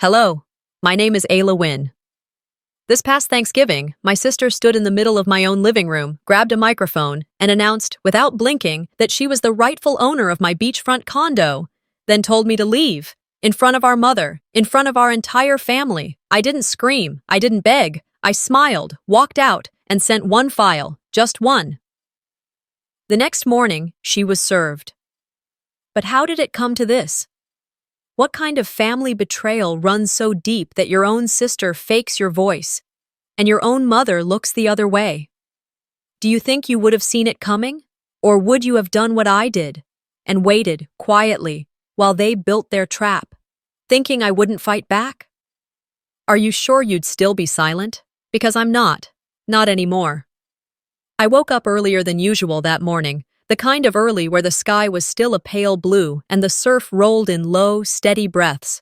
Hello, my name is Ayla Wynn. This past Thanksgiving, my sister stood in the middle of my own living room, grabbed a microphone, and announced, without blinking, that she was the rightful owner of my beachfront condo, then told me to leave. In front of our mother, in front of our entire family. I didn't scream, I didn't beg. I smiled, walked out, and sent one file, just one. The next morning, she was served. But how did it come to this? What kind of family betrayal runs so deep that your own sister fakes your voice, and your own mother looks the other way? Do you think you would have seen it coming? Or would you have done what I did, and waited, quietly, while they built their trap, thinking I wouldn't fight back? Are you sure you'd still be silent? Because I'm not anymore. I woke up earlier than usual that morning, the kind of early where the sky was still a pale blue and the surf rolled in low, steady breaths.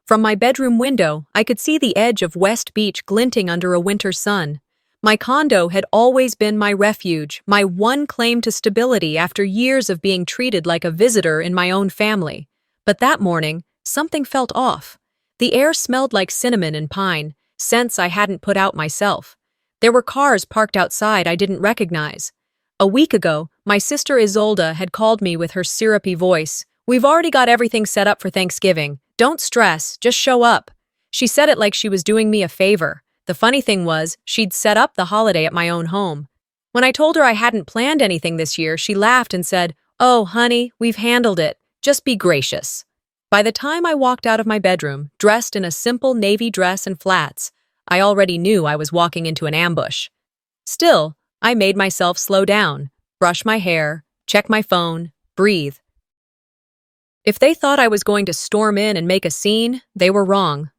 From my bedroom window, I could see the edge of West Beach glinting under a winter sun. My condo had always been my refuge, my one claim to stability after years of being treated like a visitor in my own family. But that morning, something felt off. The air smelled like cinnamon and pine, scents I hadn't put out myself. There were cars parked outside I didn't recognize. A week ago, my sister Isolda had called me with her syrupy voice. "We've already got everything set up for Thanksgiving. Don't stress, just show up." She said it like she was doing me a favor. The funny thing was, she'd set up the holiday at my own home. When I told her I hadn't planned anything this year, she laughed and said, "Oh, honey, we've handled it. Just be gracious." By the time I walked out of my bedroom, dressed in a simple navy dress and flats, I already knew I was walking into an ambush. Still, I made myself slow down, brush my hair, check my phone, breathe. If they thought I was going to storm in and make a scene, they were wrong.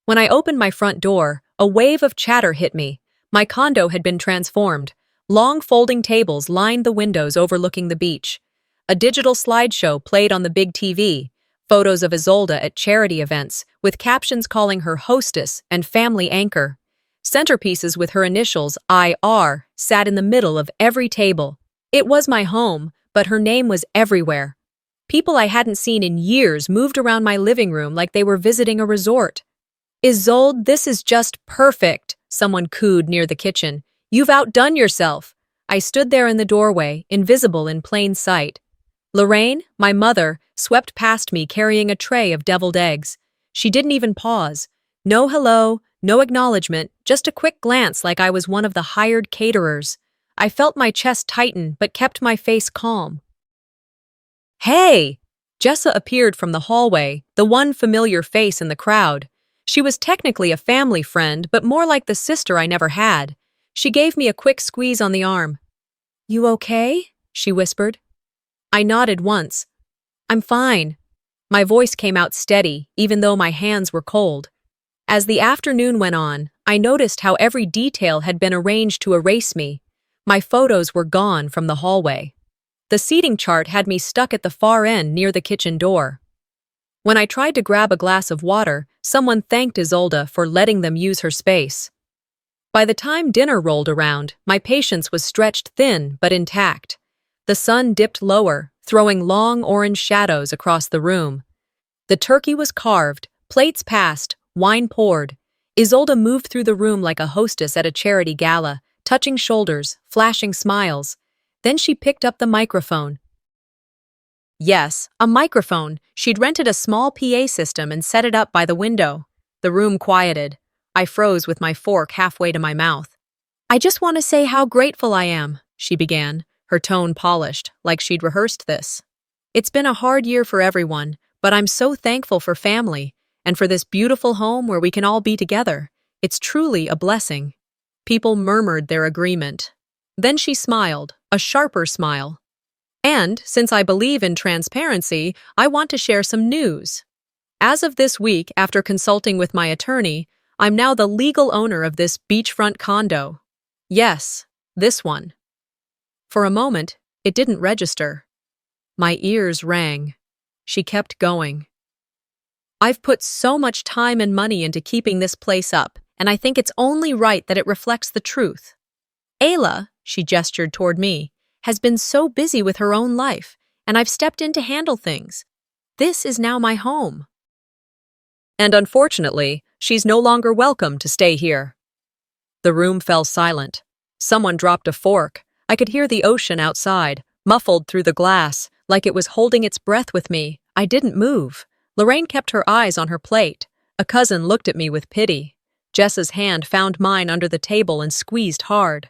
When I opened my front door, a wave of chatter hit me. My condo had been transformed. Long folding tables lined the windows overlooking the beach. A digital slideshow played on the big TV, photos of Isolda at charity events, with captions calling her hostess and family anchor. Centerpieces with her initials, IR, sat in the middle of every table. It was my home, but her name was everywhere. People I hadn't seen in years moved around my living room like they were visiting a resort. "Isolde, this is just perfect," someone cooed near the kitchen. "You've outdone yourself." I stood there in the doorway, invisible in plain sight. Lorraine, my mother, swept past me carrying a tray of deviled eggs. She didn't even pause. No hello, no acknowledgement, just a quick glance like I was one of the hired caterers. I felt my chest tighten but kept my face calm. "Hey!" Jessa appeared from the hallway, the one familiar face in the crowd. She was technically a family friend, but more like the sister I never had. She gave me a quick squeeze on the arm. "You okay?" she whispered. I nodded once. "I'm fine." My voice came out steady, even though my hands were cold. As the afternoon went on, I noticed how every detail had been arranged to erase me. My photos were gone from the hallway. The seating chart had me stuck at the far end near the kitchen door. When I tried to grab a glass of water, someone thanked Isolda for letting them use her space. By the time dinner rolled around, my patience was stretched thin but intact. The sun dipped lower, throwing long orange shadows across the room. The turkey was carved, plates passed, wine poured. Isolda moved through the room like a hostess at a charity gala, touching shoulders, flashing smiles. Then she picked up the microphone. Yes, a microphone. She'd rented a small PA system and set it up by the window. The room quieted. I froze with my fork halfway to my mouth. "I just want to say how grateful I am," she began, her tone polished, like she'd rehearsed this. "It's been a hard year for everyone, but I'm so thankful for family, and for this beautiful home where we can all be together. It's truly a blessing." People murmured their agreement. Then she smiled, a sharper smile. "And, since I believe in transparency, I want to share some news. As of this week, after consulting with my attorney, I'm now the legal owner of this beachfront condo. Yes, this one." For a moment, it didn't register. My ears rang. She kept going. "I've put so much time and money into keeping this place up, and I think it's only right that it reflects the truth. Ayla," she gestured toward me, "has been so busy with her own life, and I've stepped in to handle things. This is now my home." And unfortunately, she's no longer welcome to stay here." The room fell silent. Someone dropped a fork. I could hear the ocean outside, muffled through the glass, like it was holding its breath with me. I didn't move. Lorraine kept her eyes on her plate. A cousin looked at me with pity. Jessa's hand found mine under the table and squeezed hard.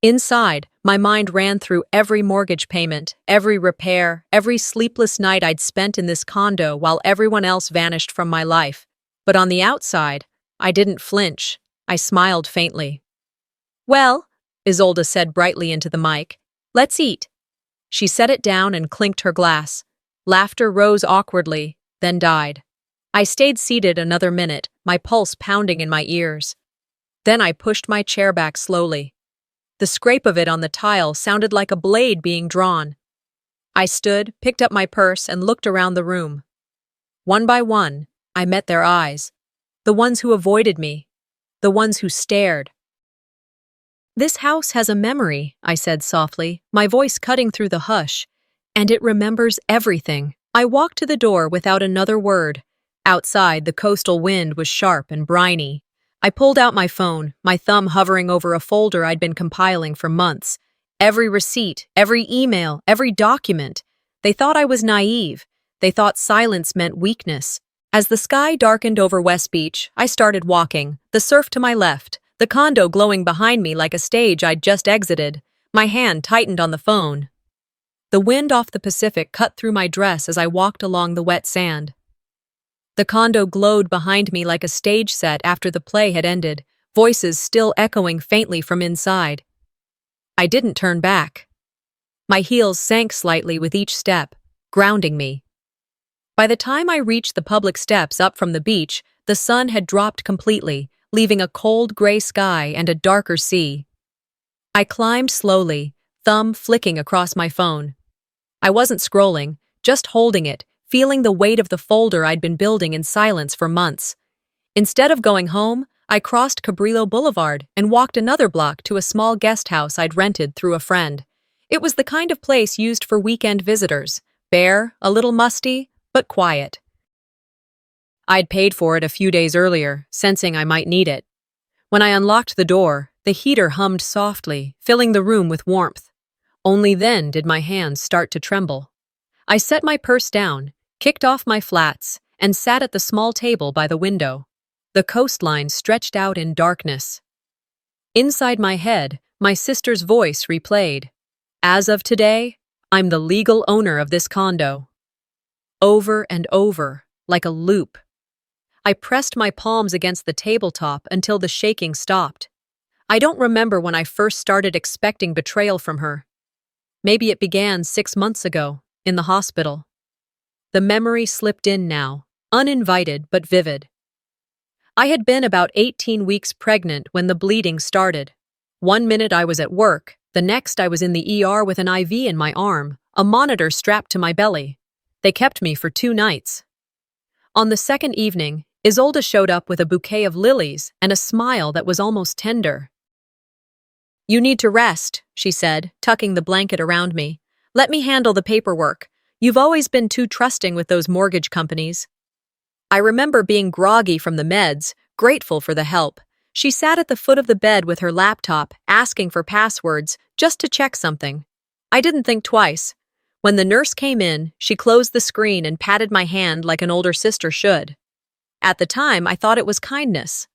Inside, my mind ran through every mortgage payment, every repair, every sleepless night I'd spent in this condo while everyone else vanished from my life. But on the outside, I didn't flinch. I smiled faintly. "Well," Isolde said brightly into the mic, "let's eat." She set it down and clinked her glass. Laughter rose awkwardly, then died. I stayed seated another minute, my pulse pounding in my ears. Then I pushed my chair back slowly. The scrape of it on the tile sounded like a blade being drawn. I stood, picked up my purse, and looked around the room. One by one, I met their eyes. The ones who avoided me. The ones who stared. "This house has a memory," I said softly, my voice cutting through the hush. "And it remembers everything." I walked to the door without another word. Outside, the coastal wind was sharp and briny. I pulled out my phone, my thumb hovering over a folder I'd been compiling for months. Every receipt, every email, every document. They thought I was naive. They thought silence meant weakness. As the sky darkened over West Beach, I started walking, the surf to my left, the condo glowing behind me like a stage I'd just exited. My hand tightened on the phone. The wind off the Pacific cut through my dress as I walked along the wet sand. The condo glowed behind me like a stage set after the play had ended, voices still echoing faintly from inside. I didn't turn back. My heels sank slightly with each step, grounding me. By the time I reached the public steps up from the beach, the sun had dropped completely, leaving a cold gray sky and a darker sea. I climbed slowly, thumb flicking across my phone. I wasn't scrolling, just holding it, feeling the weight of the folder I'd been building in silence for months. Instead of going home, I crossed Cabrillo Boulevard and walked another block to a small guest house I'd rented through a friend. It was the kind of place used for weekend visitors, bare, a little musty, but quiet. I'd paid for it a few days earlier, sensing I might need it. When I unlocked the door, the heater hummed softly, filling the room with warmth. Only then did my hands start to tremble. I set my purse down, kicked off my flats, and sat at the small table by the window. The coastline stretched out in darkness. Inside my head, my sister's voice replayed. "As of today, I'm the legal owner of this condo." Over and over, like a loop. I pressed my palms against the tabletop until the shaking stopped. I don't remember when I first started expecting betrayal from her. Maybe it began 6 months ago, in the hospital. The memory slipped in now, uninvited but vivid. I had been about 18 weeks pregnant when the bleeding started. One minute I was at work, the next I was in the ER with an IV in my arm, a monitor strapped to my belly. They kept me for 2 nights. On the second evening, Isolde showed up with a bouquet of lilies and a smile that was almost tender. "You need to rest," she said, tucking the blanket around me. "Let me handle the paperwork. You've always been too trusting with those mortgage companies." I remember being groggy from the meds, grateful for the help. She sat at the foot of the bed with her laptop, asking for passwords, just to check something. I didn't think twice. When the nurse came in, she closed the screen and patted my hand like an older sister should. At the time, I thought it was kindness.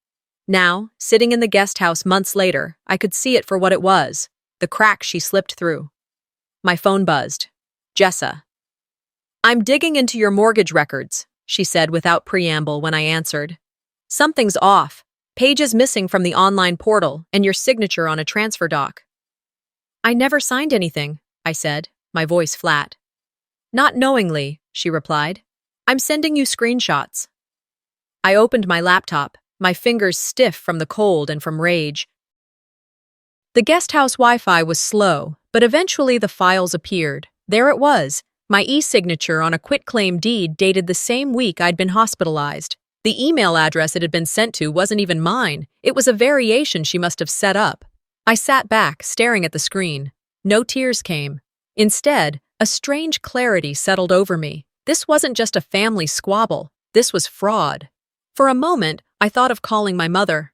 Now, sitting in the guest house months later, I could see it for what it was, the crack she slipped through. My phone buzzed. Jessa. "I'm digging into your mortgage records," she said without preamble when I answered. "Something's off. Pages missing from the online portal and your signature on a transfer doc." "I never signed anything," I said, my voice flat. "Not knowingly," she replied. "I'm sending you screenshots." I opened my laptop, my fingers stiff from the cold and from rage. The guest house Wi-Fi was slow, but eventually the files appeared. There it was, my e-signature on a quitclaim deed dated the same week I'd been hospitalized. The email address it had been sent to wasn't even mine. It was a variation she must have set up. I sat back, staring at the screen. No tears came. Instead, a strange clarity settled over me. This wasn't just a family squabble. This was fraud. For a moment, I thought of calling my mother.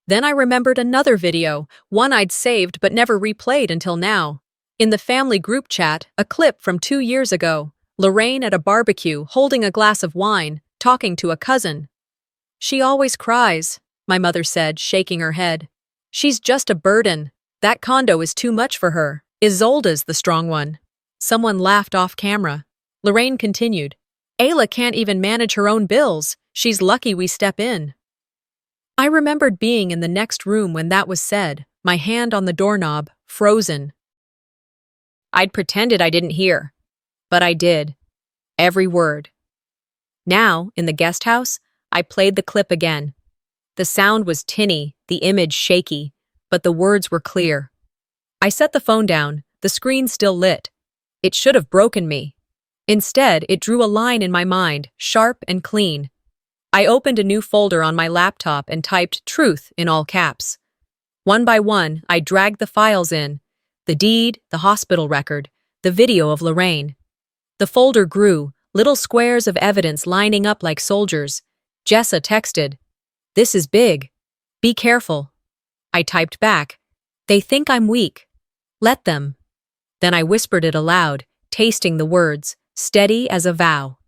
Then I remembered another video, one I'd saved but never replayed until now. In the family group chat, a clip from 2 years ago, Lorraine at a barbecue holding a glass of wine, talking to a cousin. "She always cries," my mother said, shaking her head. "She's just a burden. That condo is too much for her. Isolde's the strong one." Someone laughed off camera. Lorraine continued, "Ayla can't even manage her own bills. She's lucky we step in." I remembered being in the next room when that was said, my hand on the doorknob, frozen. I'd pretended I didn't hear, but I did. Every word. Now, in the guest house, I played the clip again. The sound was tinny, the image shaky, but the words were clear. I set the phone down, the screen still lit. It should have broken me. Instead, it drew a line in my mind, sharp and clean. I opened a new folder on my laptop and typed "truth" in all caps. One by one, I dragged the files in. The deed, the hospital record, the video of Lorraine. The folder grew, little squares of evidence lining up like soldiers. Jessa texted, "This is big. Be careful." I typed back, "They think I'm weak. Let them." Then I whispered it aloud, tasting the words, steady as a vow.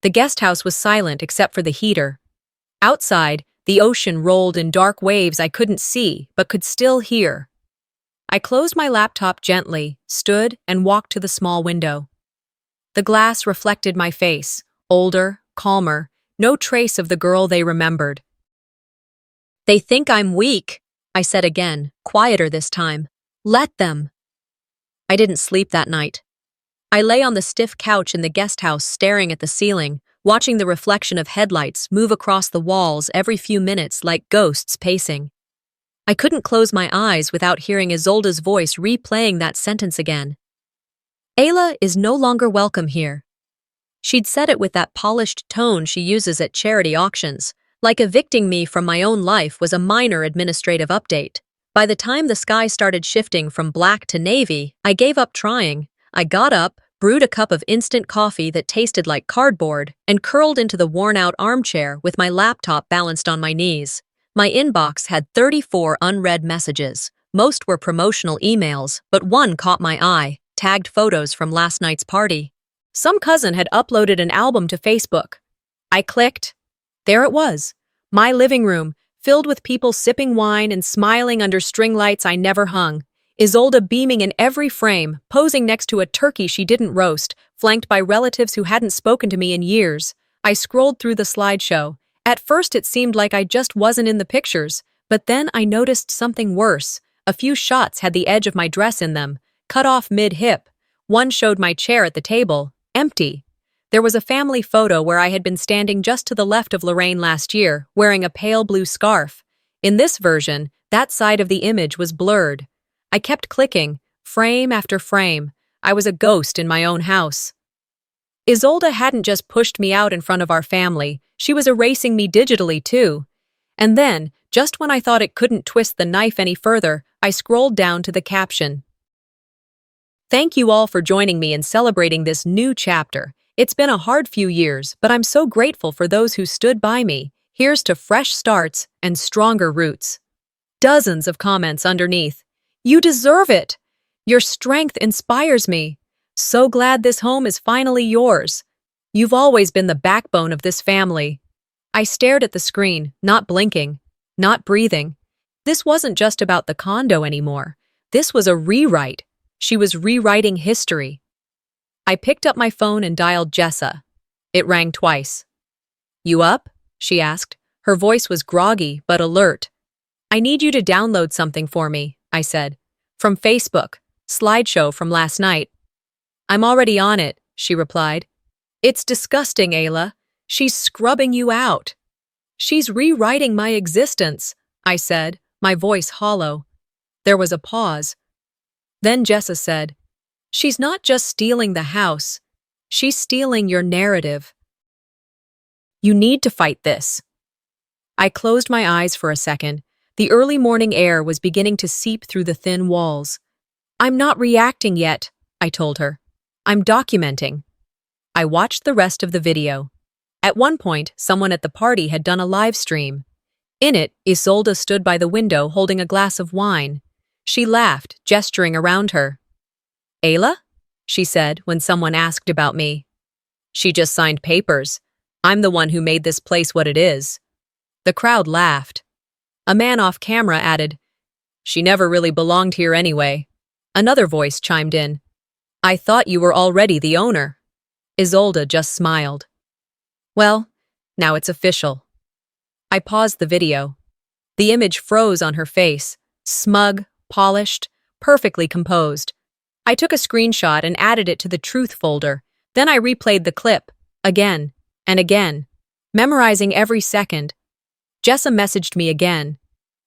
The guest house was silent except for the heater. Outside, the ocean rolled in dark waves I couldn't see but could still hear. I closed my laptop gently, stood, and walked to the small window. The glass reflected my face, older, calmer, no trace of the girl they remembered. "They think I'm weak," I said again, quieter this time. "Let them." I didn't sleep that night. I lay on the stiff couch in the guest house staring at the ceiling, watching the reflection of headlights move across the walls every few minutes like ghosts pacing. I couldn't close my eyes without hearing Isolde's voice replaying that sentence again. "Ayla is no longer welcome here." She'd said it with that polished tone she uses at charity auctions, like evicting me from my own life was a minor administrative update. By the time the sky started shifting from black to navy, I gave up trying. I got up, brewed a cup of instant coffee that tasted like cardboard, and curled into the worn-out armchair with my laptop balanced on my knees. My inbox had 34 unread messages. Most were promotional emails, but one caught my eye, tagged photos from last night's party. Some cousin had uploaded an album to Facebook. I clicked. There it was, my living room, filled with people sipping wine and smiling under string lights I never hung. Isolde beaming in every frame, posing next to a turkey she didn't roast, flanked by relatives who hadn't spoken to me in years. I scrolled through the slideshow. At first it seemed like I just wasn't in the pictures, but then I noticed something worse. A few shots had the edge of my dress in them, cut off mid-hip. One showed my chair at the table, empty. There was a family photo where I had been standing just to the left of Lorraine last year, wearing a pale blue scarf. In this version, that side of the image was blurred. I kept clicking, frame after frame. I was a ghost in my own house. Isolde hadn't just pushed me out in front of our family, she was erasing me digitally too. And then, just when I thought it couldn't twist the knife any further, I scrolled down to the caption. "Thank you all for joining me in celebrating this new chapter. It's been a hard few years, but I'm so grateful for those who stood by me. Here's to fresh starts and stronger roots." Dozens of comments underneath. "You deserve it. Your strength inspires me. So glad this home is finally yours. You've always been the backbone of this family." I stared at the screen, not blinking, not breathing. This wasn't just about the condo anymore. This was a rewrite. She was rewriting history. I picked up my phone and dialed Jessa. It rang twice. "You up?" she asked. Her voice was groggy but alert. "I need you to download something for me," I said. "From Facebook, slideshow from last night." "I'm already on it," she replied. "It's disgusting, Ayla. She's scrubbing you out." "She's rewriting my existence," I said, my voice hollow. There was a pause. Then Jessa said, "She's not just stealing the house. She's stealing your narrative. You need to fight this." I closed my eyes for a second. The early morning air was beginning to seep through the thin walls. "I'm not reacting yet," I told her. "I'm documenting." I watched the rest of the video. At one point, someone at the party had done a live stream. In it, Isolde stood by the window holding a glass of wine. She laughed, gesturing around her. "Ayla?" she said when someone asked about me. "She just signed papers. I'm the one who made this place what it is." The crowd laughed. A man off camera added, "She never really belonged here anyway." Another voice chimed in, "I thought you were already the owner." Isolde just smiled. "Well, now it's official." I paused the video. The image froze on her face, smug, polished, perfectly composed. I took a screenshot and added it to the truth folder. Then I replayed the clip, again and again, memorizing every second. Jessa messaged me again.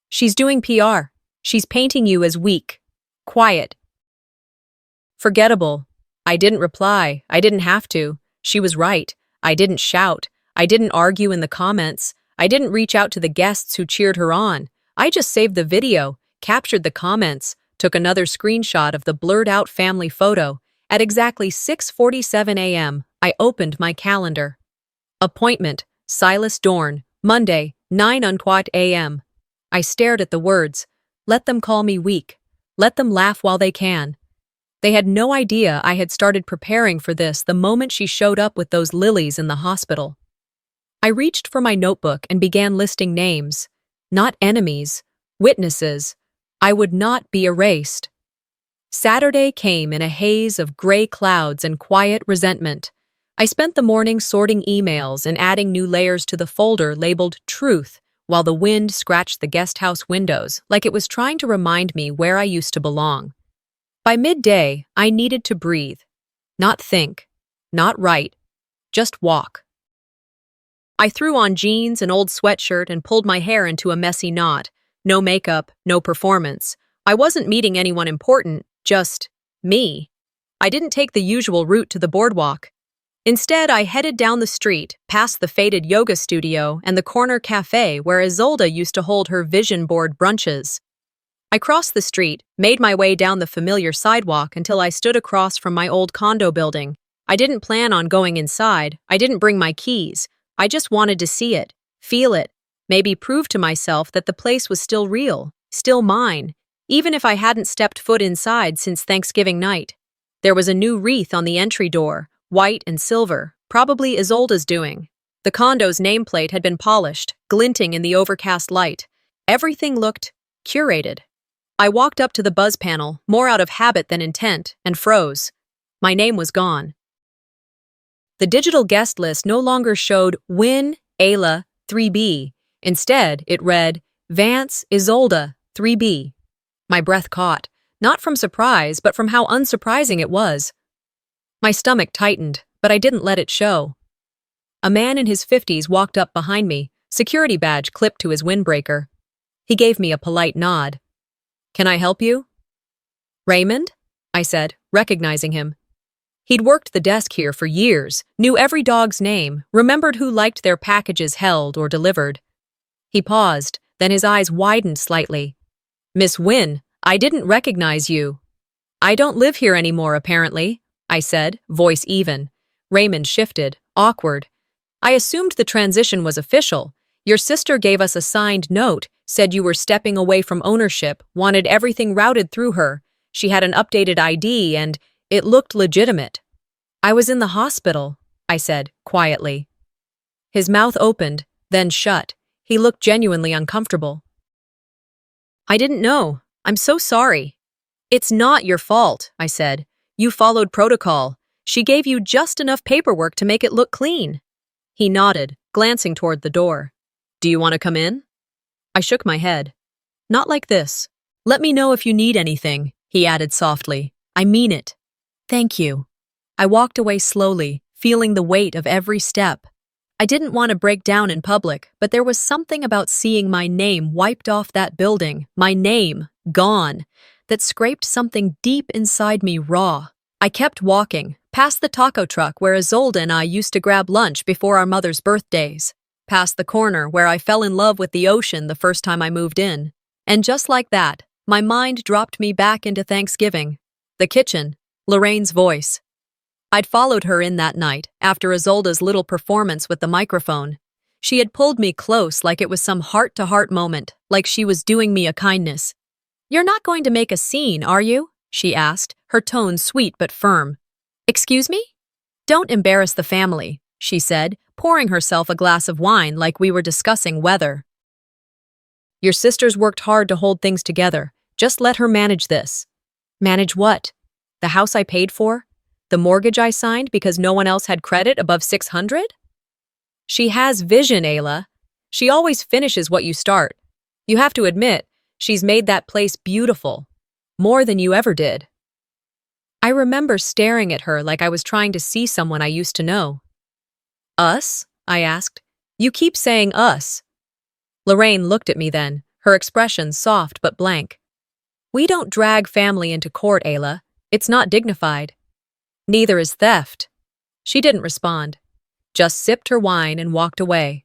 "She's doing PR. She's painting you as weak, quiet, forgettable." I didn't reply. I didn't have to. She was right. I didn't shout. I didn't argue in the comments. I didn't reach out to the guests who cheered her on. I just saved the video, captured the comments, took another screenshot of the blurred-out family photo. At exactly 6:47 a.m., I opened my calendar. Appointment, Silas Dorn, Monday, 9 a.m. I stared at the words. Let them call me weak. Let them laugh while they can. They had no idea I had started preparing for this the moment she showed up with those lilies in the hospital. I reached for my notebook and began listing names. Not enemies, witnesses. I would not be erased. Saturday came in a haze of gray clouds and quiet resentment. I spent the morning sorting emails and adding new layers to the folder labeled Truth, while the wind scratched the guest house windows like it was trying to remind me where I used to belong. By midday, I needed to breathe. Not think, not write, just walk. I threw on jeans, an old sweatshirt, and pulled my hair into a messy knot. No makeup, no performance. I wasn't meeting anyone important, just me. I didn't take the usual route to the boardwalk. Instead, I headed down the street, past the faded yoga studio and the corner cafe where Isolde used to hold her vision board brunches. I crossed the street, made my way down the familiar sidewalk until I stood across from my old condo building. I didn't plan on going inside. I didn't bring my keys. I just wanted to see it, feel it, maybe prove to myself that the place was still real, still mine, even if I hadn't stepped foot inside since Thanksgiving night. There was a new wreath on the entry door, white and silver, probably Isolde's doing. The condo's nameplate had been polished, glinting in the overcast light. Everything looked curated. I walked up to the buzz panel, more out of habit than intent, and froze. My name was gone. The digital guest list no longer showed Win, Ayla, 3B. Instead, it read Vance, Isolde, 3B. My breath caught, not from surprise, but from how unsurprising it was. My stomach tightened, but I didn't let it show. A man in his 50s walked up behind me, security badge clipped to his windbreaker. He gave me a polite nod. "Can I help you?" "Raymond?" I said, recognizing him. He'd worked the desk here for years, knew every dog's name, remembered who liked their packages held or delivered. He paused, then his eyes widened slightly. "Miss Wynne, I didn't recognize you." "I don't live here anymore, apparently," I said, voice even. Raymond shifted, awkward. "I assumed the transition was official. Your sister gave us a signed note, said you were stepping away from ownership, wanted everything routed through her. She had an updated ID and it looked legitimate." "I was in the hospital," I said, quietly. His mouth opened, then shut. He looked genuinely uncomfortable. "I didn't know. I'm so sorry." "It's not your fault," I said. "You followed protocol. She gave you just enough paperwork to make it look clean." He nodded, glancing toward the door. "Do you want to come in?" I shook my head. "Not like this. Let me know if you need anything," he added softly. "I mean it." "Thank you." I walked away slowly, feeling the weight of every step. I didn't want to break down in public, but there was something about seeing my name wiped off that building, my name, gone, that scraped something deep inside me raw. I kept walking, past the taco truck where Isolde and I used to grab lunch before our mother's birthdays, past the corner where I fell in love with the ocean the first time I moved in. And just like that, my mind dropped me back into Thanksgiving. The kitchen, Lorraine's voice. I'd followed her in that night, after Isolda's little performance with the microphone. She had pulled me close like it was some heart-to-heart moment, like she was doing me a kindness. "You're not going to make a scene, are you?" she asked, her tone sweet but firm. "Excuse me?" "Don't embarrass the family," she said, pouring herself a glass of wine like we were discussing weather. "Your sister's worked hard to hold things together. Just let her manage this." "Manage what? The house I paid for? The mortgage I signed because no one else had credit above 600? She has vision, Ayla. She always finishes what you start. You have to admit, she's made that place beautiful. More than you ever did." I remember staring at her like I was trying to see someone I used to know. "Us?" I asked. "You keep saying us." Lorraine looked at me then, her expression soft but blank. "We don't drag family into court, Ayla. It's not dignified." "Neither is theft." She didn't respond, just sipped her wine and walked away.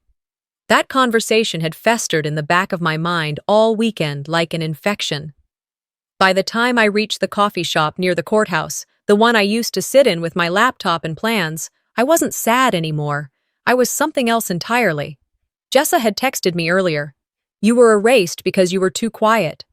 That conversation had festered in the back of my mind all weekend like an infection. By the time I reached the coffee shop near the courthouse, the one I used to sit in with my laptop and plans, I wasn't sad anymore. I was something else entirely. Jessa had texted me earlier. "You were erased because you were too quiet."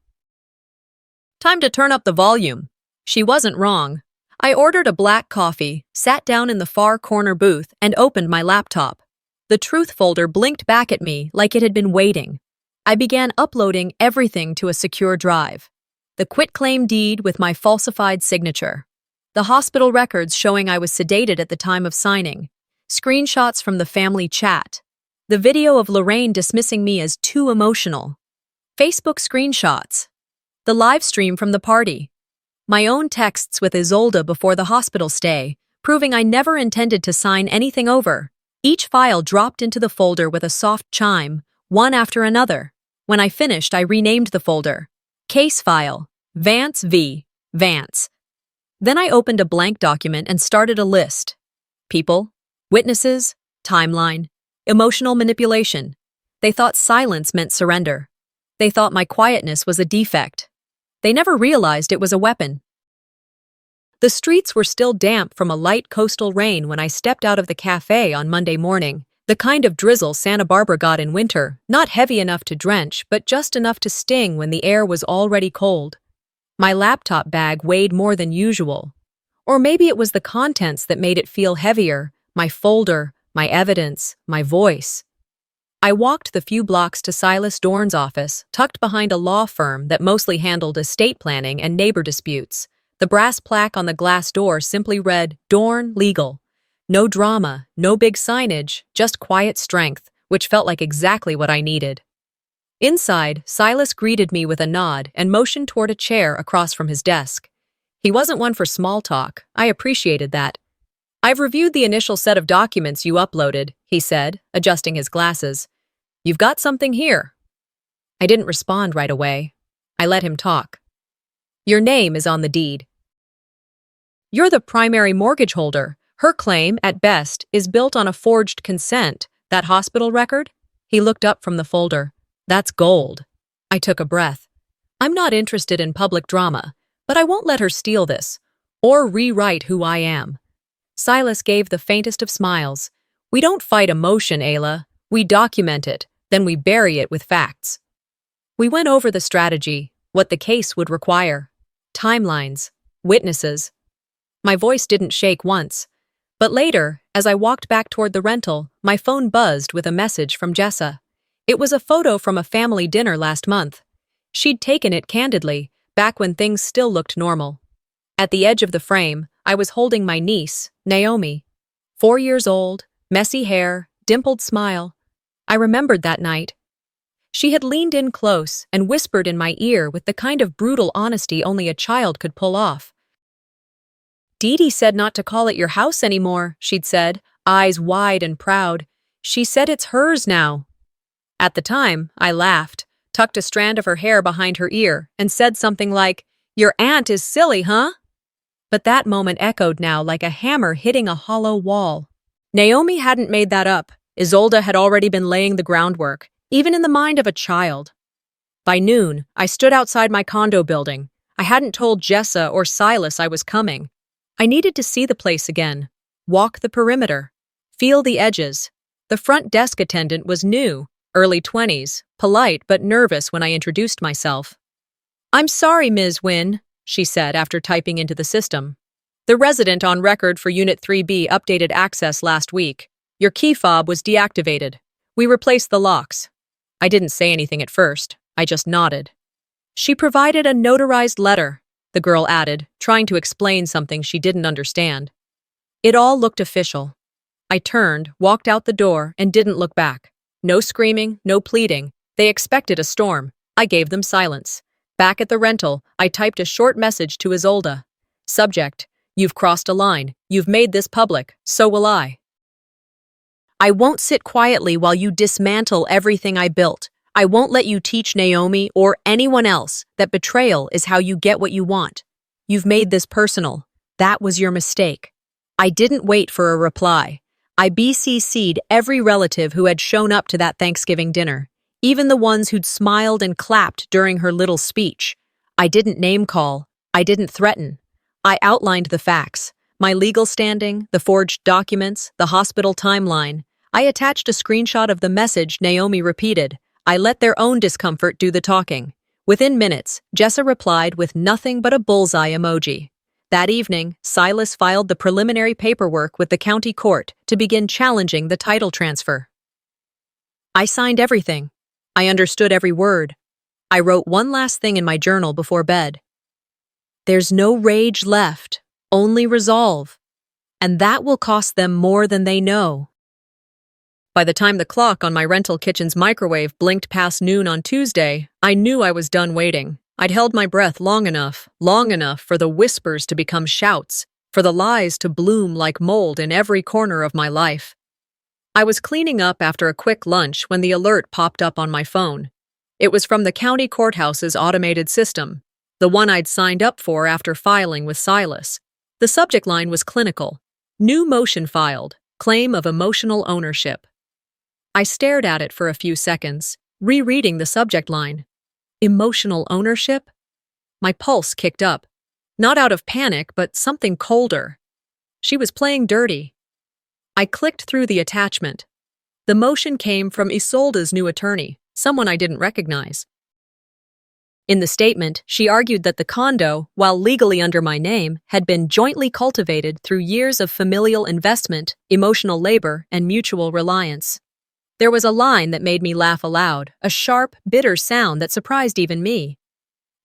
Time to turn up the volume. She wasn't wrong. I ordered a black coffee, sat down in the far corner booth, and opened my laptop. The truth folder blinked back at me like it had been waiting. I began uploading everything to a secure drive. The quitclaim deed with my falsified signature. The hospital records showing I was sedated at the time of signing. Screenshots from the family chat. The video of Lorraine dismissing me as too emotional. Facebook screenshots. The live stream from the party. My own texts with Isolda before the hospital stay, proving I never intended to sign anything over. Each file dropped into the folder with a soft chime, one after another. When I finished, I renamed the folder. Case file, Vance v. Vance. Then I opened a blank document and started a list. People, witnesses, timeline, emotional manipulation. They thought silence meant surrender. They thought my quietness was a defect. They never realized it was a weapon. The streets were still damp from a light coastal rain when I stepped out of the cafe on Monday morning, the kind of drizzle Santa Barbara got in winter, not heavy enough to drench, but just enough to sting when the air was already cold. My laptop bag weighed more than usual. Or maybe it was the contents that made it feel heavier, my folder, my evidence, my voice. I walked the few blocks to Silas Dorn's office, tucked behind a law firm that mostly handled estate planning and neighbor disputes. The brass plaque on the glass door simply read, "Dorn Legal." No drama, no big signage, just quiet strength, which felt like exactly what I needed. Inside, Silas greeted me with a nod and motioned toward a chair across from his desk. He wasn't one for small talk. I appreciated that. "I've reviewed the initial set of documents you uploaded," he said, adjusting his glasses. "You've got something here." I didn't respond right away. I let him talk. "Your name is on the deed. You're the primary mortgage holder. Her claim, at best, is built on a forged consent. That hospital record?" He looked up from the folder. "That's gold." I took a breath. I'm not interested in public drama, but I won't let her steal this, or rewrite who I am. Silas gave the faintest of smiles. "We don't fight emotion, Ayla. We document it, then we bury it with facts." We went over the strategy, what the case would require. Timelines, witnesses. My voice didn't shake once. But later, as I walked back toward the rental, my phone buzzed with a message from Jessa. It was a photo from a family dinner last month. She'd taken it candidly, back when things still looked normal. At the edge of the frame, I was holding my niece, Naomi. 4 years old, messy hair, dimpled smile. I remembered that night. She had leaned in close and whispered in my ear with the kind of brutal honesty only a child could pull off. "Dee said not to call it your house anymore," she'd said, eyes wide and proud. "She said it's hers now." At the time, I laughed, tucked a strand of her hair behind her ear, and said something like, "Your aunt is silly, huh?" But that moment echoed now like a hammer hitting a hollow wall. Naomi hadn't made that up. Isolda had already been laying the groundwork, even in the mind of a child. By noon, I stood outside my condo building. I hadn't told Jessa or Silas I was coming. I needed to see the place again, walk the perimeter, feel the edges. The front desk attendant was new, early 20s, polite but nervous when I introduced myself. "I'm sorry, Ms. Wynne," she said after typing into the system. "The resident on record for Unit 3B updated access last week. Your key fob was deactivated. We replaced the locks." I didn't say anything at first. I just nodded. "She provided a notarized letter," the girl added, trying to explain something she didn't understand. It all looked official. I turned, walked out the door, and didn't look back. No screaming, no pleading. They expected a storm. I gave them silence. Back at the rental, I typed a short message to Isolde. Subject: "You've crossed a line. You've made this public. So will I. I won't sit quietly while you dismantle everything I built. I won't let you teach Naomi or anyone else that betrayal is how you get what you want. You've made this personal. That was your mistake." I didn't wait for a reply. I BCC'd every relative who had shown up to that Thanksgiving dinner, even the ones who'd smiled and clapped during her little speech. I didn't name-call. I didn't threaten. I outlined the facts: my legal standing, the forged documents, the hospital timeline. I attached a screenshot of the message Naomi repeated. I let their own discomfort do the talking. Within minutes, Jessa replied with nothing but a bullseye emoji. That evening, Silas filed the preliminary paperwork with the county court to begin challenging the title transfer. I signed everything. I understood every word. I wrote one last thing in my journal before bed. There's no rage left, only resolve. And that will cost them more than they know. By the time the clock on my rental kitchen's microwave blinked past noon on Tuesday, I knew I was done waiting. I'd held my breath long enough for the whispers to become shouts, for the lies to bloom like mold in every corner of my life. I was cleaning up after a quick lunch when the alert popped up on my phone. It was from the county courthouse's automated system, the one I'd signed up for after filing with Silas. The subject line was clinical. New motion filed, claim of emotional ownership. I stared at it for a few seconds, rereading the subject line. Emotional ownership? My pulse kicked up. Not out of panic, but something colder. She was playing dirty. I clicked through the attachment. The motion came from Isolde's new attorney, someone I didn't recognize. In the statement, she argued that the condo, while legally under my name, had been jointly cultivated through years of familial investment, emotional labor, and mutual reliance. There was a line that made me laugh aloud, a sharp, bitter sound that surprised even me.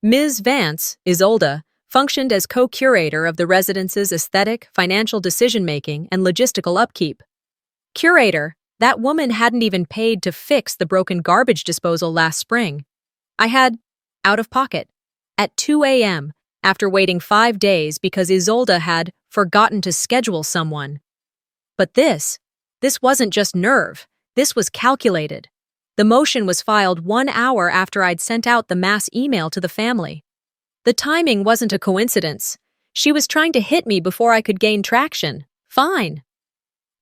Ms. Vance, Isolde, functioned as co-curator of the residence's aesthetic, financial decision-making, and logistical upkeep. Curator, that woman hadn't even paid to fix the broken garbage disposal last spring. I had, out of pocket, at 2 a.m., after waiting 5 days because Isolde had forgotten to schedule someone. But this wasn't just nerve. This was calculated. The motion was filed 1 hour after I'd sent out the mass email to the family. The timing wasn't a coincidence. She was trying to hit me before I could gain traction. Fine.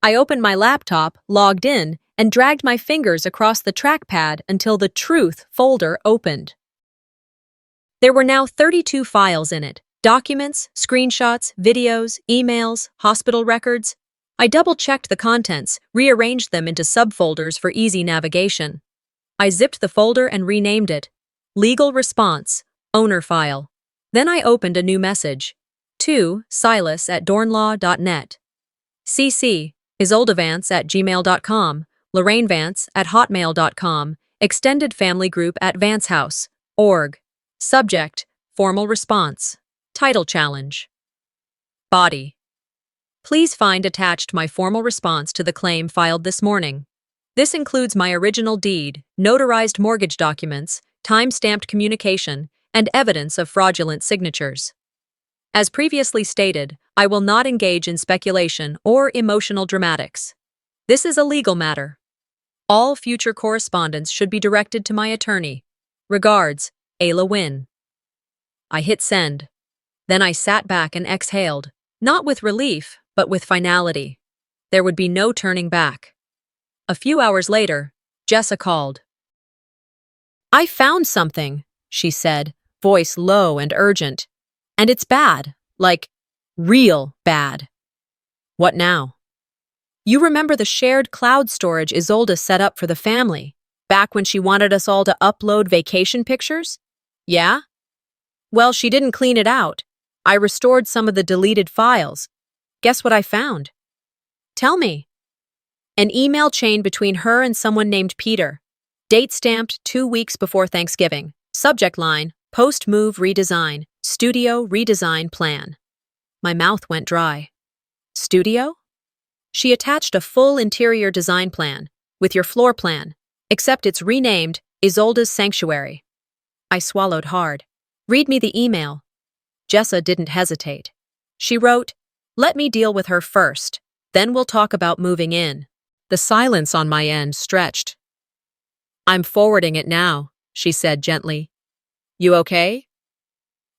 I opened my laptop, logged in, and dragged my fingers across the trackpad until the Truth folder opened. There were now 32 files in it: documents, screenshots, videos, emails, hospital records. I double-checked the contents, rearranged them into subfolders for easy navigation. I zipped the folder and renamed it Legal Response, Owner File. Then I opened a new message. To silas@dornlaw.net. CC, isoldevance@gmail.com, lorrainevance@hotmail.com, extended family group at vancehouse.org. Subject, formal response. Title challenge. Body. Please find attached my formal response to the claim filed this morning. This includes my original deed, notarized mortgage documents, time-stamped communication, and evidence of fraudulent signatures. As previously stated, I will not engage in speculation or emotional dramatics. This is a legal matter. All future correspondence should be directed to my attorney. Regards, Ayla Wynne. I hit send. Then I sat back and exhaled, not with relief, but with finality. There would be no turning back. A few hours later, Jessa called. I found something, she said, voice low and urgent. And it's bad, like Real bad. What now? You remember the shared cloud storage Isolde set up for the family, back when she wanted us all to upload vacation pictures? Yeah? Well, she didn't clean it out. I restored some of the deleted files. Guess what I found? Tell me. An email chain between her and someone named Peter. Date stamped 2 weeks before Thanksgiving. Subject line, post-move redesign, studio redesign plan. My mouth went dry. Studio? She attached a full interior design plan, with your floor plan, except it's renamed Isolde's Sanctuary. I swallowed hard. Read me the email. Jessa didn't hesitate. She wrote, "Let me deal with her first, then we'll talk about moving in." The silence on my end stretched. "I'm forwarding it now," she said gently. "You okay?"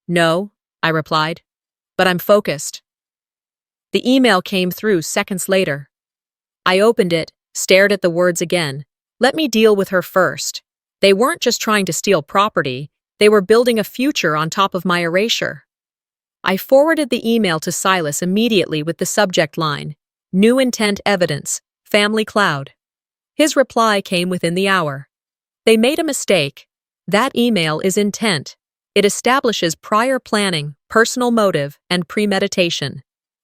"No," I replied, "but I'm focused." The email came through seconds later. I opened it, stared at the words again. Let me deal with her first. They weren't just trying to steal property, they were building a future on top of my erasure. I forwarded the email to Silas immediately with the subject line, "New intent evidence, family cloud." His reply came within the hour. "They made a mistake. That email is intent. It establishes prior planning, personal motive, and premeditation.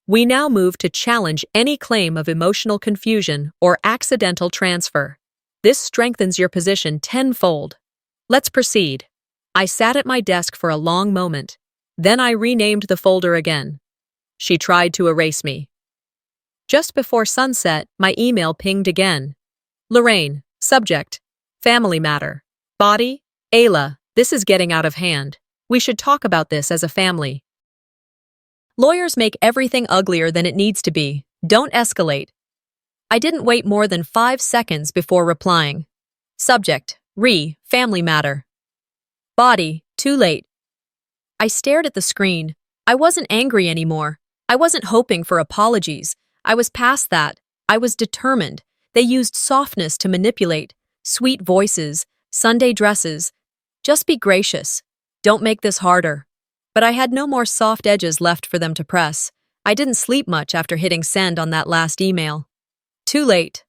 We now move to challenge any claim of emotional confusion or accidental transfer. This strengthens your position tenfold. Let's proceed." I sat at my desk for a long moment. Then I renamed the folder again. She tried to erase me. Just before sunset, my email pinged again. Lorraine, subject, family matter. Body, Ayla, this is getting out of hand. We should talk about this as a family. Lawyers make everything uglier than it needs to be. Don't escalate. I didn't wait more than 5 seconds before replying. Subject, family matter. Body, too late. I stared at the screen. I wasn't angry anymore. I wasn't hoping for apologies. I was past that. I was determined. They used softness to manipulate. Sweet voices, Sunday dresses. Just be gracious. Don't make this harder. But I had no more soft edges left for them to press. I didn't sleep much after hitting send on that last email. Too late.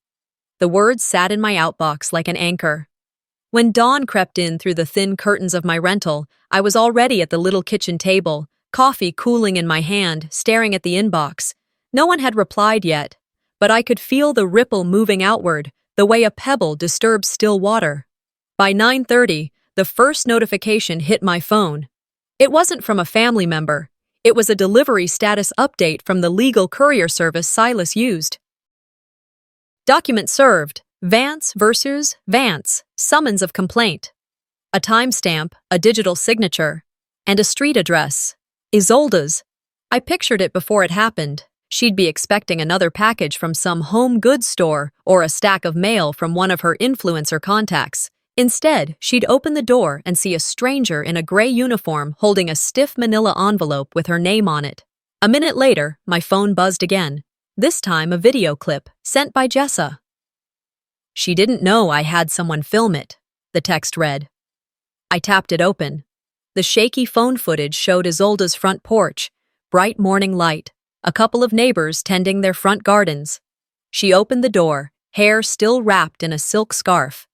The words sat in my outbox like an anchor. When dawn crept in through the thin curtains of my rental, I was already at the little kitchen table, coffee cooling in my hand, staring at the inbox. No one had replied yet, but I could feel the ripple moving outward, the way a pebble disturbs still water. By 9:30, the first notification hit my phone. It wasn't from a family member. It was a delivery status update from the legal courier service Silas used. Document served. Vance versus Vance, summons of complaint. A timestamp, a digital signature, and a street address. Isolde's. I pictured it before it happened. She'd be expecting another package from some home goods store or a stack of mail from one of her influencer contacts. Instead, she'd open the door and see a stranger in a gray uniform holding a stiff manila envelope with her name on it. A minute later, my phone buzzed again. This time a video clip, sent by Jessa. She didn't know I had someone film it, the text read. I tapped it open. The shaky phone footage showed Isolde's front porch, bright morning light, a couple of neighbors tending their front gardens. She opened the door, hair still wrapped in a silk scarf.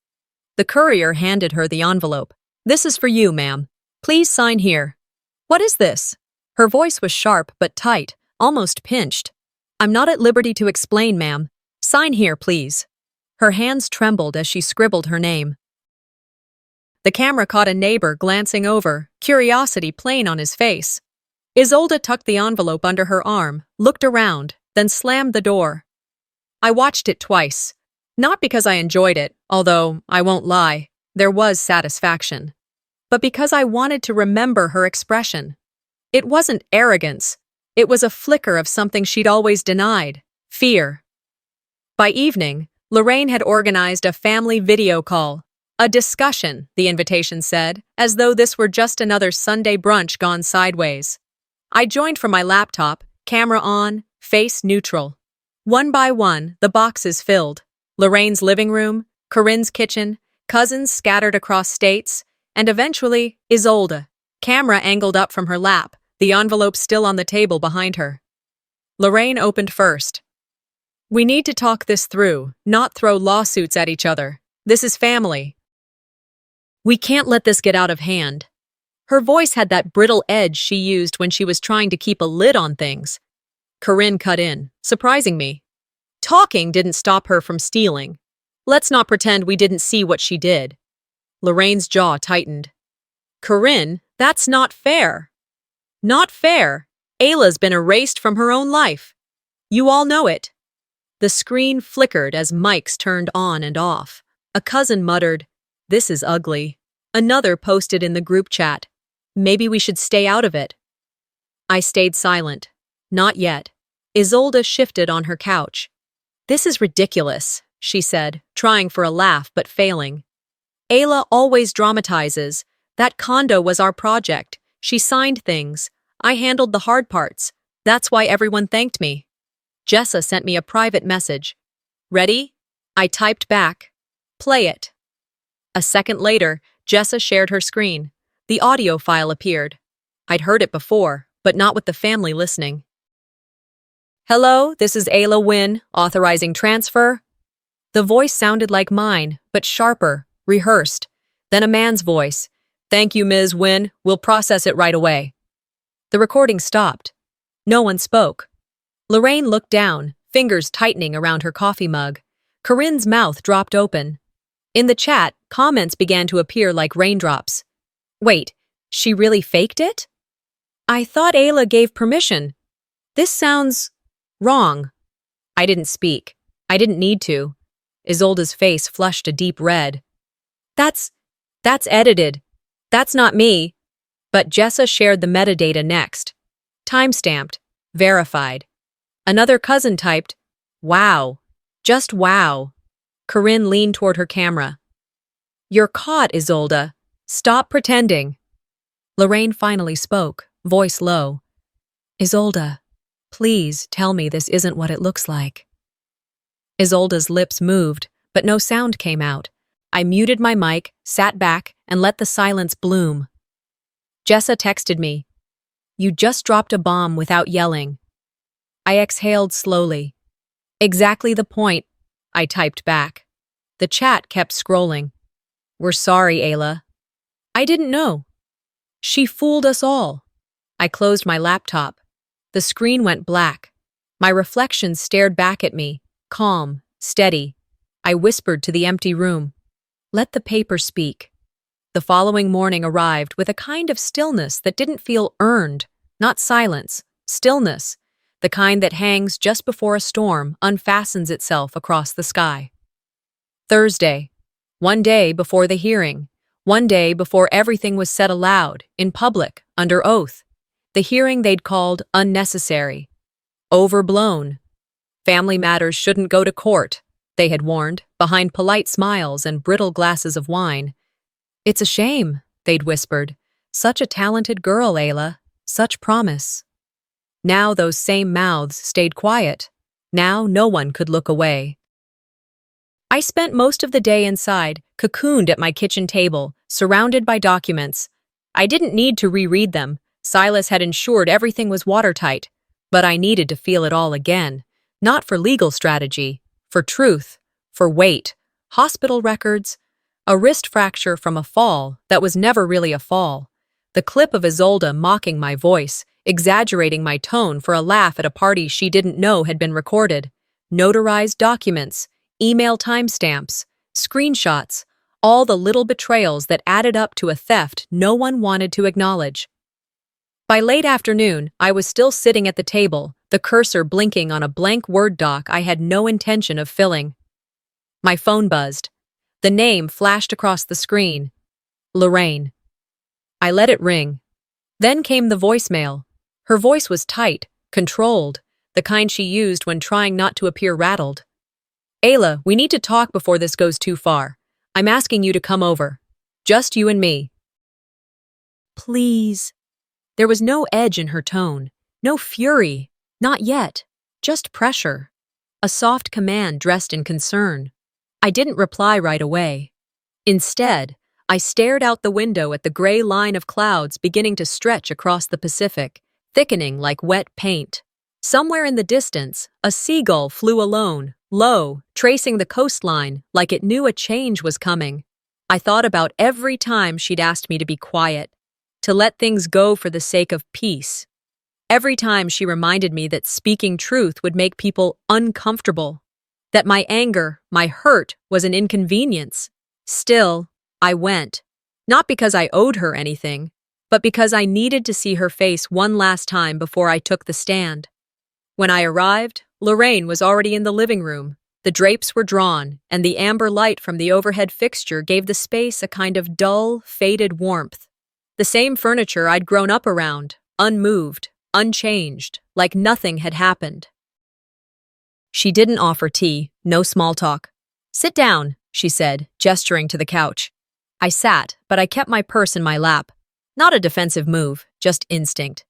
The courier handed her the envelope. "This is for you, ma'am. Please sign here." "What is this?" Her voice was sharp but tight, almost pinched. "I'm not at liberty to explain, ma'am. Sign here, please." Her hands trembled as she scribbled her name. The camera caught a neighbor glancing over, curiosity plain on his face. Isolde tucked the envelope under her arm, looked around, then slammed the door. I watched it twice. Not because I enjoyed it, although, I won't lie, there was satisfaction. But because I wanted to remember her expression. It wasn't arrogance. It was a flicker of something she'd always denied, fear. By evening, Lorraine had organized a family video call. A discussion, the invitation said, as though this were just another Sunday brunch gone sideways. I joined from my laptop, camera on, face neutral. One by one, the boxes filled. Lorraine's living room, Corinne's kitchen, cousins scattered across states, and eventually, Isolde, camera angled up from her lap, the envelope still on the table behind her. Lorraine opened first. We need to talk this through, not throw lawsuits at each other. This is family. We can't let this get out of hand. Her voice had that brittle edge she used when she was trying to keep a lid on things. Corinne cut in, surprising me. Talking didn't stop her from stealing. Let's not pretend we didn't see what she did. Lorraine's jaw tightened. Corinne, that's not fair. Not fair. Ayla's been erased from her own life. You all know it. The screen flickered as mics turned on and off. A cousin muttered, "This is ugly." Another posted in the group chat, "Maybe we should stay out of it." I stayed silent. Not yet. Isolde shifted on her couch. "This is ridiculous," she said, trying for a laugh but failing. "Ayla always dramatizes. That condo was our project. She signed things. I handled the hard parts. That's why everyone thanked me." Jessa sent me a private message. "Ready?" I typed back, "Play it." A second later, Jessa shared her screen. The audio file appeared. I'd heard it before, but not with the family listening. "Hello, this is Ayla Wynn, authorizing transfer." The voice sounded like mine, but sharper, rehearsed. Then a man's voice. "Thank you, Ms. Wynn. We'll process it right away." The recording stopped. No one spoke. Lorraine looked down, fingers tightening around her coffee mug. Corinne's mouth dropped open. In the chat, comments began to appear like raindrops. Wait, she really faked it? I thought Ayla gave permission. This sounds wrong. I didn't speak. I didn't need to. Isolde's face flushed a deep red. That's edited. That's not me. But Jessa shared the metadata next. Timestamped. Verified. Another cousin typed, "Wow. Just wow." Corinne leaned toward her camera. "You're caught, Isolde. Stop pretending." Lorraine finally spoke, voice low. "Isolde, please tell me this isn't what it looks like." Isolde's lips moved, but no sound came out. I muted my mic, sat back, and let the silence bloom. Jessa texted me, "You just dropped a bomb without yelling." I exhaled slowly. "Exactly the point," I typed back. The chat kept scrolling. "We're sorry, Ayla." I didn't know. She fooled us all. I closed my laptop. The screen went black. My reflection stared back at me, calm, steady. I whispered to the empty room, "Let the paper speak." The following morning arrived with a kind of stillness that didn't feel earned, not silence, stillness, the kind that hangs just before a storm unfastens itself across the sky. Thursday, one day before the hearing, one day before everything was said aloud, in public, under oath. The hearing they'd called unnecessary, overblown. Family matters shouldn't go to court, they had warned, behind polite smiles and brittle glasses of wine. "It's a shame," they'd whispered. "Such a talented girl, Ayla. Such promise." Now those same mouths stayed quiet. Now no one could look away. I spent most of the day inside, cocooned at my kitchen table, surrounded by documents. I didn't need to reread them. Silas had ensured everything was watertight. But I needed to feel it all again. Not for legal strategy, for truth, for weight, hospital records, a wrist fracture from a fall that was never really a fall, the clip of Isolde mocking my voice, exaggerating my tone for a laugh at a party she didn't know had been recorded, notarized documents, email timestamps, screenshots, all the little betrayals that added up to a theft no one wanted to acknowledge. By late afternoon, I was still sitting at the table, the cursor blinking on a blank Word doc I had no intention of filling. My phone buzzed. The name flashed across the screen. Lorraine. I let it ring. Then came the voicemail. Her voice was tight, controlled, the kind she used when trying not to appear rattled. "Ayla, we need to talk before this goes too far. I'm asking you to come over. Just you and me." "Please." There was no edge in her tone, no fury, not yet, just pressure. A soft command dressed in concern. I didn't reply right away. Instead, I stared out the window at the gray line of clouds beginning to stretch across the Pacific, thickening like wet paint. Somewhere in the distance, a seagull flew alone, low, tracing the coastline like it knew a change was coming. I thought about every time she'd asked me to be quiet, to let things go for the sake of peace. Every time she reminded me that speaking truth would make people uncomfortable, that my anger, my hurt, was an inconvenience. Still, I went. Not because I owed her anything, but because I needed to see her face one last time before I took the stand. When I arrived, Lorraine was already in the living room. The drapes were drawn, and the amber light from the overhead fixture gave the space a kind of dull, faded warmth. The same furniture I'd grown up around, unmoved, unchanged, like nothing had happened. She didn't offer tea, no small talk. "Sit down," she said, gesturing to the couch. I sat, but I kept my purse in my lap. Not a defensive move, just instinct.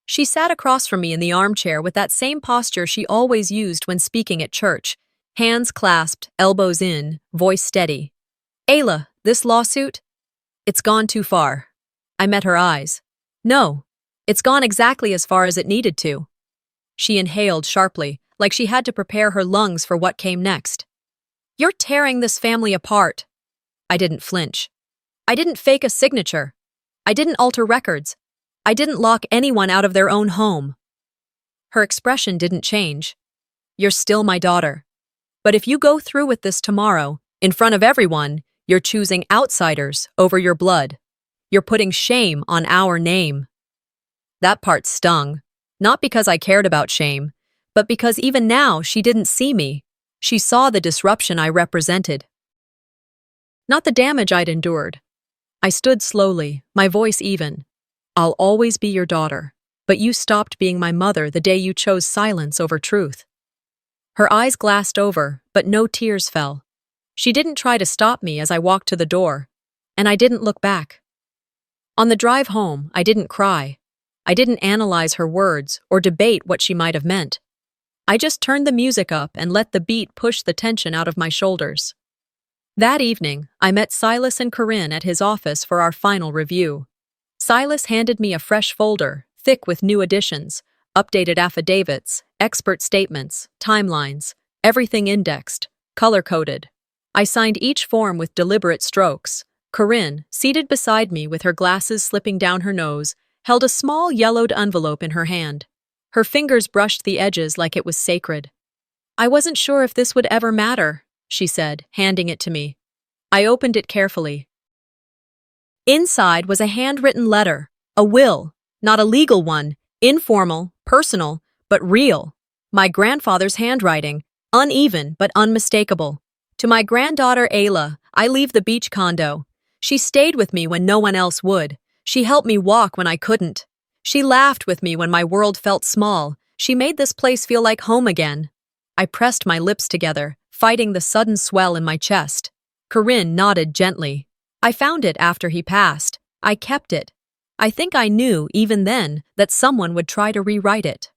She sat across from me in the armchair with that same posture she always used when speaking at church. Hands clasped, elbows in, voice steady. "Ayla, this lawsuit? It's gone too far." I met her eyes. "No, it's gone exactly as far as it needed to." She inhaled sharply, like she had to prepare her lungs for what came next. "You're tearing this family apart." I didn't flinch. I didn't fake a signature. I didn't alter records. I didn't lock anyone out of their own home. Her expression didn't change. "You're still my daughter. But if you go through with this tomorrow, in front of everyone, you're choosing outsiders over your blood. You're putting shame on our name." That part stung, not because I cared about shame, but because even now she didn't see me. She saw the disruption I represented, not the damage I'd endured. I stood slowly, my voice even. "I'll always be your daughter, but you stopped being my mother the day you chose silence over truth." Her eyes glassed over, but no tears fell. She didn't try to stop me as I walked to the door, and I didn't look back. On the drive home, I didn't cry. I didn't analyze her words or debate what she might have meant. I just turned the music up and let the beat push the tension out of my shoulders. That evening, I met Silas and Corinne at his office for our final review. Silas handed me a fresh folder, thick with new additions, updated affidavits, expert statements, timelines, everything indexed, color-coded. I signed each form with deliberate strokes. Corinne, seated beside me with her glasses slipping down her nose, held a small yellowed envelope in her hand. Her fingers brushed the edges like it was sacred. "I wasn't sure if this would ever matter," she said, handing it to me. I opened it carefully. Inside was a handwritten letter, a will, not a legal one, informal, personal, but real. My grandfather's handwriting, uneven but unmistakable. "To my granddaughter Ayla, I leave the beach condo. She stayed with me when no one else would. She helped me walk when I couldn't. She laughed with me when my world felt small. She made this place feel like home again." I pressed my lips together, fighting the sudden swell in my chest. Corinne nodded gently. "I found it after he passed. I kept it. I think I knew, even then, that someone would try to rewrite it."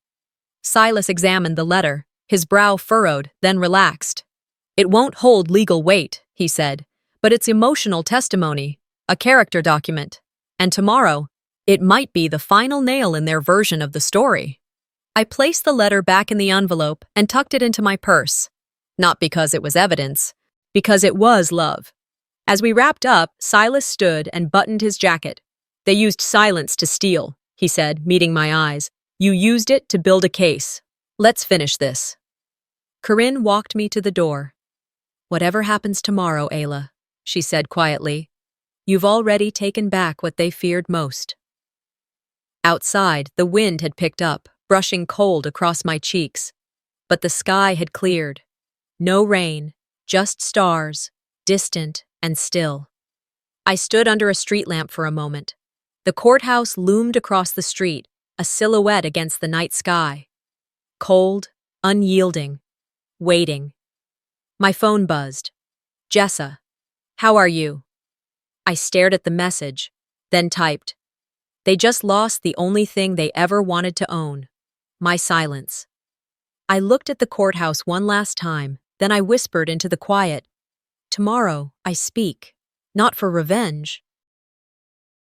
Silas examined the letter, his brow furrowed, then relaxed. "It won't hold legal weight," he said, "but it's emotional testimony, a character document. And tomorrow, it might be the final nail in their version of the story." I placed the letter back in the envelope and tucked it into my purse. Not because it was evidence, because it was love. As we wrapped up, Silas stood and buttoned his jacket. "They used silence to steal," he said, meeting my eyes. "You used it to build a case. Let's finish this." Corinne walked me to the door. "Whatever happens tomorrow, Ayla," she said quietly, "you've already taken back what they feared most." Outside, the wind had picked up, brushing cold across my cheeks. But the sky had cleared. No rain, just stars, distant and still. I stood under a street lamp for a moment. The courthouse loomed across the street, a silhouette against the night sky. Cold, unyielding, waiting. My phone buzzed. "Jessa, how are you?" I stared at the message, then typed. They just lost the only thing they ever wanted to own. My silence. I looked at the courthouse one last time, then I whispered into the quiet. "Tomorrow, I speak, not for revenge,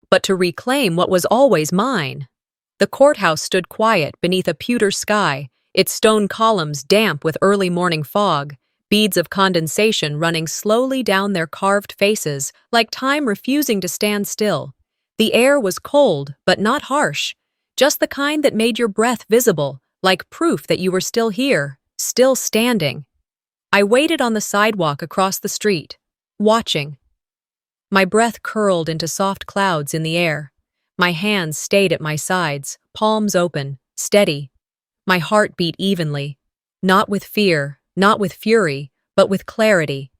but to reclaim what was always mine." The courthouse stood quiet beneath a pewter sky, its stone columns damp with early morning fog, beads of condensation running slowly down their carved faces, like time refusing to stand still. The air was cold, but not harsh, just the kind that made your breath visible, like proof that you were still here, still standing. I waited on the sidewalk across the street, watching. My breath curled into soft clouds in the air. My hands stayed at my sides, palms open, steady. My heart beat evenly, not with fear, not with fury, but with clarity.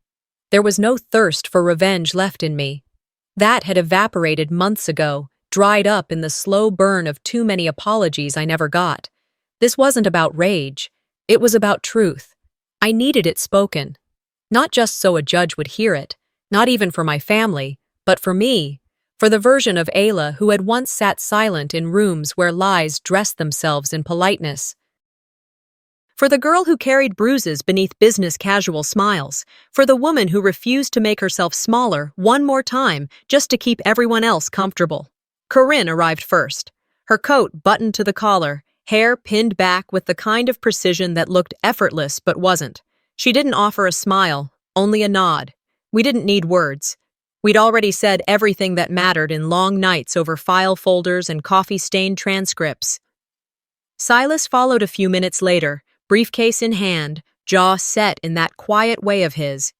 There was no thirst for revenge left in me. That had evaporated months ago, dried up in the slow burn of too many apologies I never got. This wasn't about rage. It was about truth. I needed it spoken. Not just so a judge would hear it, not even for my family, but for me, for the version of Ayla who had once sat silent in rooms where lies dressed themselves in politeness. For the girl who carried bruises beneath business casual smiles, for the woman who refused to make herself smaller one more time just to keep everyone else comfortable. Corinne arrived first, her coat buttoned to the collar, hair pinned back with the kind of precision that looked effortless but wasn't. She didn't offer a smile, only a nod. We didn't need words. We'd already said everything that mattered in long nights over file folders and coffee-stained transcripts. Silas followed a few minutes later, briefcase in hand, jaw set in that quiet way of his.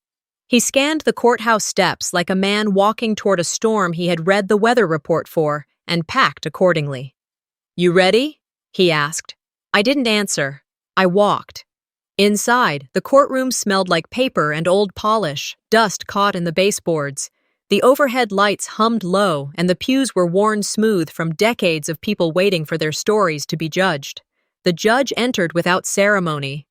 He scanned the courthouse steps like a man walking toward a storm he had read the weather report for and packed accordingly. "You ready?" he asked. I didn't answer. I walked. Inside, the courtroom smelled like paper and old polish, dust caught in the baseboards. The overhead lights hummed low, and the pews were worn smooth from decades of people waiting for their stories to be judged. The judge entered without ceremony.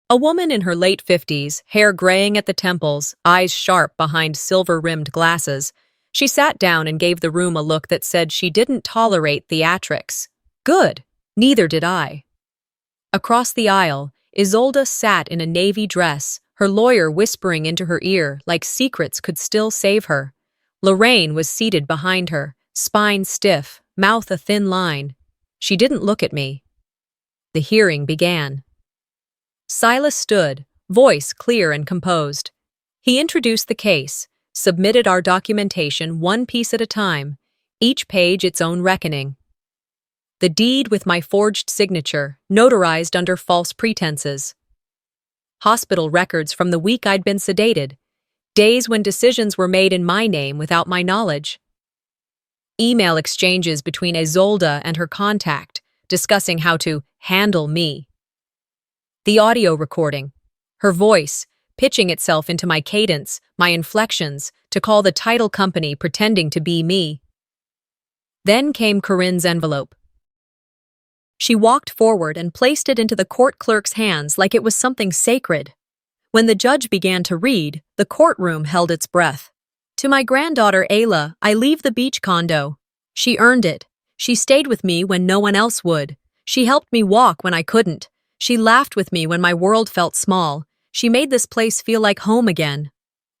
A woman in her late 50s, hair graying at the temples, eyes sharp behind silver-rimmed glasses. She sat down and gave the room a look that said she didn't tolerate theatrics. Good. Neither did I. Across the aisle, Isolde sat in a navy dress, her lawyer whispering into her ear like secrets could still save her. Lorraine was seated behind her, spine stiff, mouth a thin line. She didn't look at me. The hearing began. Silas stood, voice clear and composed. He introduced the case, submitted our documentation one piece at a time, each page its own reckoning. The deed with my forged signature, notarized under false pretenses. Hospital records from the week I'd been sedated, days when decisions were made in my name without my knowledge. Email exchanges between Isolde and her contact, discussing how to handle me. The audio recording, her voice, pitching itself into my cadence, my inflections, to call the title company pretending to be me. Then came Corinne's envelope. She walked forward and placed it into the court clerk's hands like it was something sacred. When the judge began to read, the courtroom held its breath. To my granddaughter Ayla, I leave the beach condo. She earned it. She stayed with me when no one else would. She helped me walk when I couldn't. She laughed with me when my world felt small. She made this place feel like home again.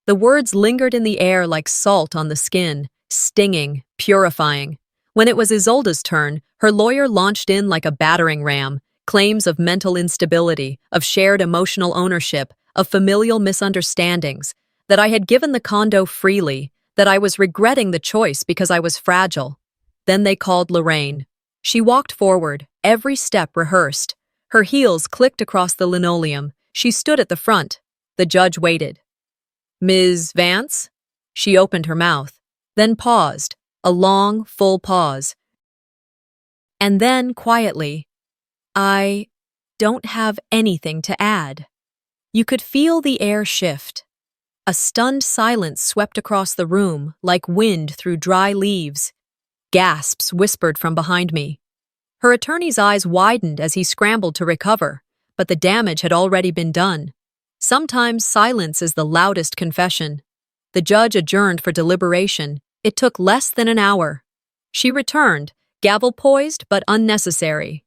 The words lingered in the air like salt on the skin, stinging, purifying. When it was Isolde's turn, her lawyer launched in like a battering ram, claims of mental instability, of shared emotional ownership, of familial misunderstandings, that I had given the condo freely, that I was regretting the choice because I was fragile. Then they called Lorraine. She walked forward, every step rehearsed. Her heels clicked across the linoleum. She stood at the front. The judge waited. "Ms. Vance?" She opened her mouth, then paused, a long, full pause. And then, quietly, "I don't have anything to add." You could feel the air shift. A stunned silence swept across the room, like wind through dry leaves. Gasps whispered from behind me. Her attorney's eyes widened as he scrambled to recover, but the damage had already been done. Sometimes silence is the loudest confession. The judge adjourned for deliberation. It took less than an hour. She returned, gavel poised but unnecessary.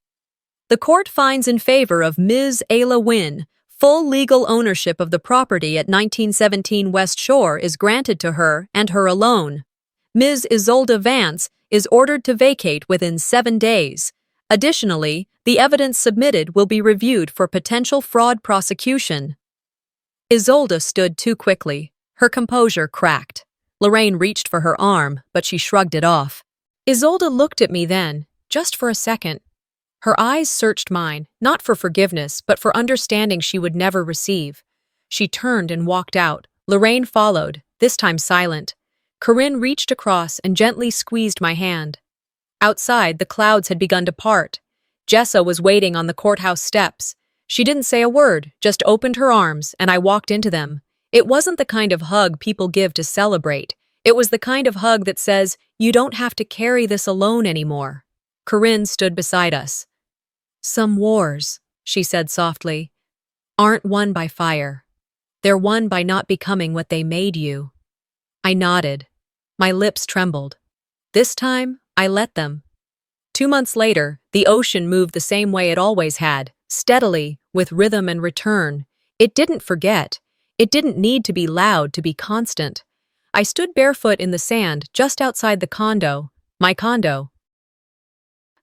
"The court finds in favor of Ms. Ayla Wynn. Full legal ownership of the property at 1917 West Shore is granted to her and her alone. Ms. Isolde Vance is ordered to vacate within 7 days. Additionally, the evidence submitted will be reviewed for potential fraud prosecution. Isolde stood too quickly. Her composure cracked. Lorraine reached for her arm, but she shrugged it off. Isolde looked at me then, just for a second. Her eyes searched mine, not for forgiveness, but for understanding she would never receive. She turned and walked out. Lorraine followed, this time silent. Corinne reached across and gently squeezed my hand. Outside, the clouds had begun to part. Jessa was waiting on the courthouse steps. She didn't say a word, just opened her arms, and I walked into them. It wasn't the kind of hug people give to celebrate. It was the kind of hug that says, "You don't have to carry this alone anymore." Corinne stood beside us. "Some wars," she said softly, "aren't won by fire. They're won by not becoming what they made you." I nodded. My lips trembled. This time, I let them. 2 months later, the ocean moved the same way it always had, steadily, with rhythm and return. It didn't forget. It didn't need to be loud to be constant. I stood barefoot in the sand just outside the condo, my condo.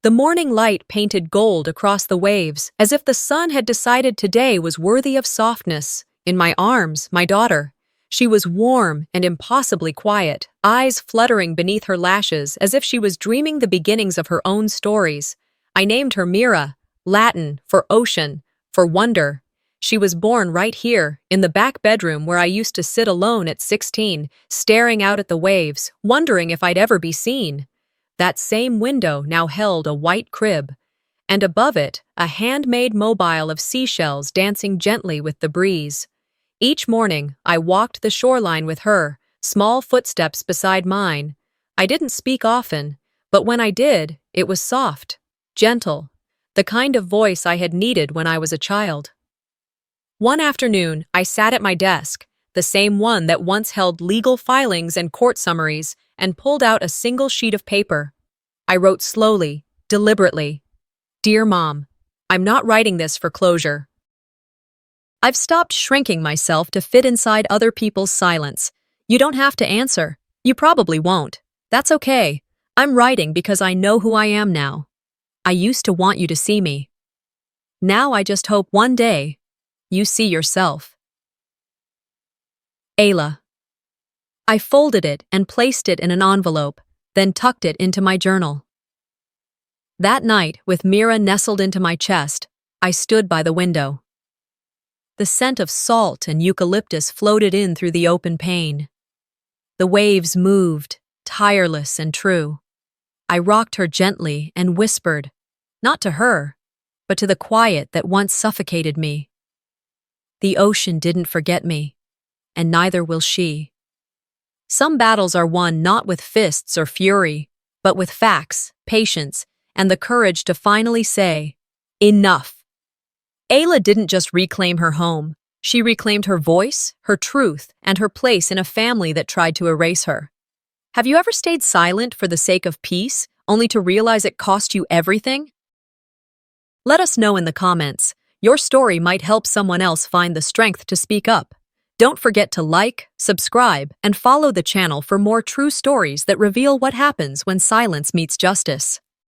The morning light painted gold across the waves, as if the sun had decided today was worthy of softness. In my arms, my daughter. She was warm and impossibly quiet, eyes fluttering beneath her lashes as if she was dreaming the beginnings of her own stories. I named her Mira, Latin for ocean, for wonder. She was born right here, in the back bedroom where I used to sit alone at 16, staring out at the waves, wondering if I'd ever be seen. That same window now held a white crib, and above it, a handmade mobile of seashells dancing gently with the breeze. Each morning, I walked the shoreline with her, small footsteps beside mine. I didn't speak often, but when I did, it was soft, gentle, the kind of voice I had needed when I was a child. One afternoon, I sat at my desk, the same one that once held legal filings and court summaries, and pulled out a single sheet of paper. I wrote slowly, deliberately, "Dear Mom, I'm not writing this for closure. I've stopped shrinking myself to fit inside other people's silence. You don't have to answer. You probably won't. That's okay. I'm writing because I know who I am now. I used to want you to see me. Now I just hope one day you see yourself." Ayla. I folded it and placed it in an envelope, then tucked it into my journal. That night, with Mira nestled into my chest, I stood by the window. The scent of salt and eucalyptus floated in through the open pane. The waves moved, tireless and true. I rocked her gently and whispered, not to her, but to the quiet that once suffocated me. The ocean didn't forget me, and neither will she. Some battles are won not with fists or fury, but with facts, patience, and the courage to finally say, "Enough." Ayla didn't just reclaim her home. She reclaimed her voice, her truth, and her place in a family that tried to erase her. Have you ever stayed silent for the sake of peace, only to realize it cost you everything? Let us know in the comments. Your story might help someone else find the strength to speak up. Don't forget to like, subscribe, and follow the channel for more true stories that reveal what happens when silence meets justice.